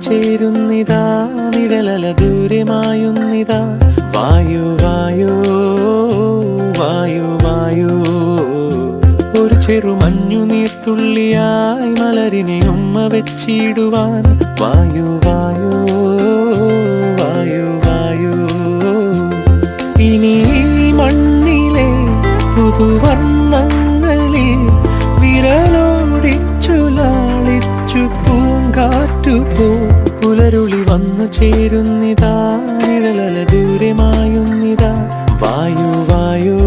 ചേരുന്നിതാ നിഴലല ദൂരെ മായുന്നിതാ വായു വായു വായു വായു ഒരു ചെറു മഞ്ഞു നീർത്തുള്ളിയായി മലരിനെ ഉമ്മ വെച്ചിടുവാൻ വായു വായു വായു വായു ഇനി മണ്ണിലെ പുതുവർണ്ണങ്ങളിൽ വിരലോടിച്ചു ലാളിച്ചു പൂങ്കാറ്റുപോ പുലരുളി വന്നു ചേരുന്നിതാ നിഴലല ദൂരെ മായുന്നിതാ വായു വായു